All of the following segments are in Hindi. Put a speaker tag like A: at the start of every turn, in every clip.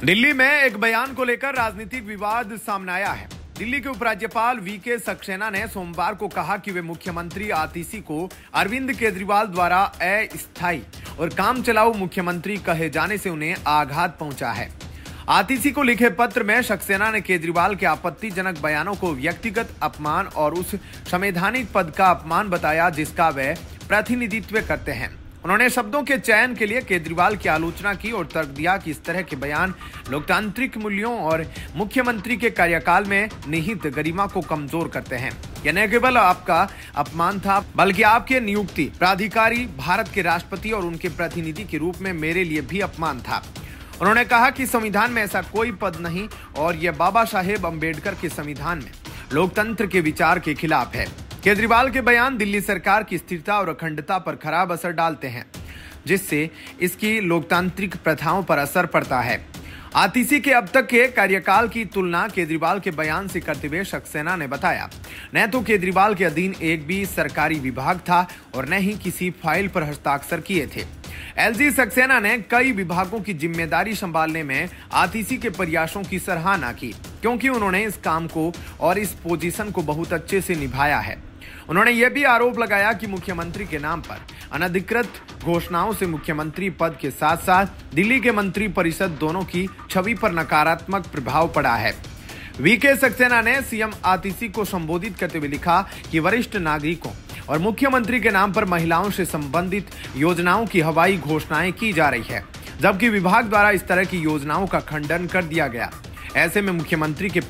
A: दिल्ली में एक बयान को लेकर राजनीतिक विवाद सामने आया है। दिल्ली के उपराज्यपाल वीके सक्सेना ने सोमवार को कहा कि वे मुख्यमंत्री आतिशी को अरविंद केजरीवाल द्वारा अस्थायी और काम चलाऊ मुख्यमंत्री कहे जाने से उन्हें आघात पहुंचा है। आतिशी को लिखे पत्र में सक्सेना ने केजरीवाल के आपत्तिजनक बयानों को व्यक्तिगत अपमान और उस संवैधानिक पद का अपमान बताया जिसका वे प्रतिनिधित्व करते हैं। उन्होंने शब्दों के चयन के लिए केजरीवाल की आलोचना की और तर्क दिया कि इस तरह के बयान लोकतांत्रिक मूल्यों और मुख्यमंत्री के कार्यकाल में निहित गरिमा को कमजोर करते हैं। यह न केवल आपका अपमान था बल्कि आपके नियुक्ति प्राधिकारी, भारत के राष्ट्रपति और उनके प्रतिनिधि के रूप में मेरे लिए भी अपमान था। उन्होंने कहा कि संविधान में ऐसा कोई पद नहीं और यह बाबा साहेब अम्बेडकर के संविधान में लोकतंत्र के विचार के खिलाफ है। केजरीवाल के बयान दिल्ली सरकार की स्थिरता और अखंडता पर खराब असर डालते हैं, जिससे इसकी लोकतांत्रिक प्रथाओं पर असर पड़ता है। आतिशी के अब तक के कार्यकाल की तुलना केजरीवाल के बयान से करते हुए सक्सेना ने बताया, न तो केजरीवाल के अधीन एक भी सरकारी विभाग था और न ही किसी फाइल पर हस्ताक्षर किए थे। एलजी सक्सेना ने कई विभागों की जिम्मेदारी संभालने में आतिशी के प्रयासों की सराहना की, क्योंकि उन्होंने इस काम को और इस पोजीशन को बहुत अच्छे से निभाया है। उन्होंने यह भी आरोप लगाया कि मुख्यमंत्री के नाम पर अनधिकृत घोषणाओं से मुख्यमंत्री पद के साथ साथ दिल्ली के मंत्री परिषद दोनों की छवि पर नकारात्मक प्रभाव पड़ा है। वीके सक्सेना ने सीएम आतिशी को संबोधित करते हुए लिखा कि वरिष्ठ नागरिकों और मुख्यमंत्री के नाम पर महिलाओं से संबंधित योजनाओं की हवाई घोषणाएं की जा रही है, जबकि विभाग द्वारा इस तरह की योजनाओं का खंडन कर दिया गया। ऐसे में मुख्यमंत्री के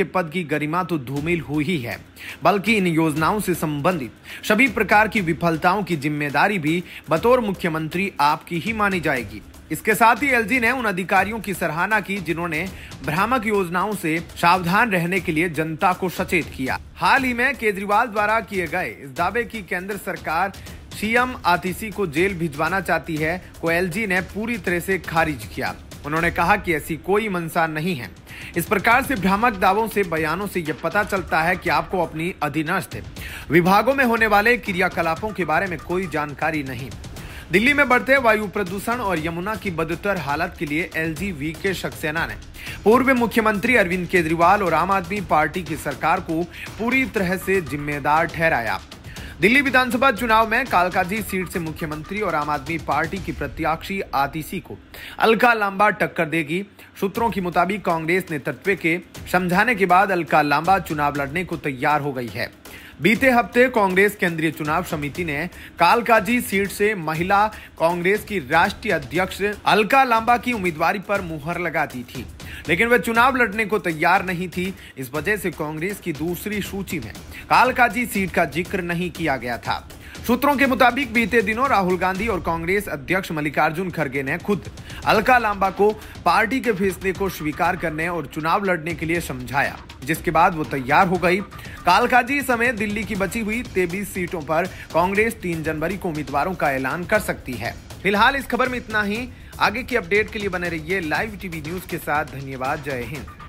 A: पद की गरिमा तो धूमिल हुई ही है, बल्कि इन योजनाओं से संबंधित सभी प्रकार की विफलताओं की जिम्मेदारी भी बतौर मुख्यमंत्री आपकी ही मानी जाएगी। इसके साथ ही एलजी ने उन अधिकारियों की सराहना की जिन्होंने भ्रामक योजनाओं से सावधान रहने के लिए जनता को सचेत किया। हाल ही में केजरीवाल द्वारा किए गए इस दावे की केंद्र सरकार सीएम आतिशी को जेल भिजवाना चाहती है को एलजी ने पूरी तरह से खारिज किया। उन्होंने कहा कि ऐसी कोई मंशा नहीं है। इस प्रकार से भ्रामक दावों से बयानों से यह पता चलता है कि आपको अपनी अधीनस्थ विभागों में होने वाले क्रियाकलापों के बारे में कोई जानकारी नहीं। दिल्ली में बढ़ते वायु प्रदूषण और यमुना की बदतर हालत के लिए एलजी वीके सक्सेना ने पूर्व मुख्यमंत्री अरविंद केजरीवाल और आम आदमी पार्टी की सरकार को पूरी तरह से जिम्मेदार ठहराया। दिल्ली विधानसभा चुनाव में कालकाजी सीट से मुख्यमंत्री और आम आदमी पार्टी की प्रत्याशी आतिशी को अलका लांबा टक्कर देगी। सूत्रों के मुताबिक कांग्रेस नेतृत्व के समझाने के बाद अलका लांबा चुनाव लड़ने को तैयार हो गई है। बीते हफ्ते कांग्रेस केंद्रीय चुनाव समिति ने कालकाजी सीट से महिला कांग्रेस की राष्ट्रीय अध्यक्ष अलका लांबा की उम्मीदवारी पर मुहर लगा दी थी, लेकिन वह चुनाव लड़ने को तैयार नहीं थी। इस वजह से कांग्रेस की दूसरी सूची में कालकाजी सीट का जिक्र नहीं किया गया था। सूत्रों के मुताबिक बीते दिनों राहुल गांधी और कांग्रेस अध्यक्ष मल्लिकार्जुन खड़गे ने खुद अलका लांबा को पार्टी के फैसले को स्वीकार करने और चुनाव लड़ने के लिए समझाया, जिसके बाद वो तैयार हो गई। कालकाजी समेत दिल्ली की बची हुई 23 सीटों पर कांग्रेस 3 जनवरी को उम्मीदवारों का ऐलान कर सकती है। फिलहाल इस खबर में इतना ही। आगे की अपडेट के लिए बने रहिए लाइव टीवी न्यूज के साथ। धन्यवाद। जय हिंद।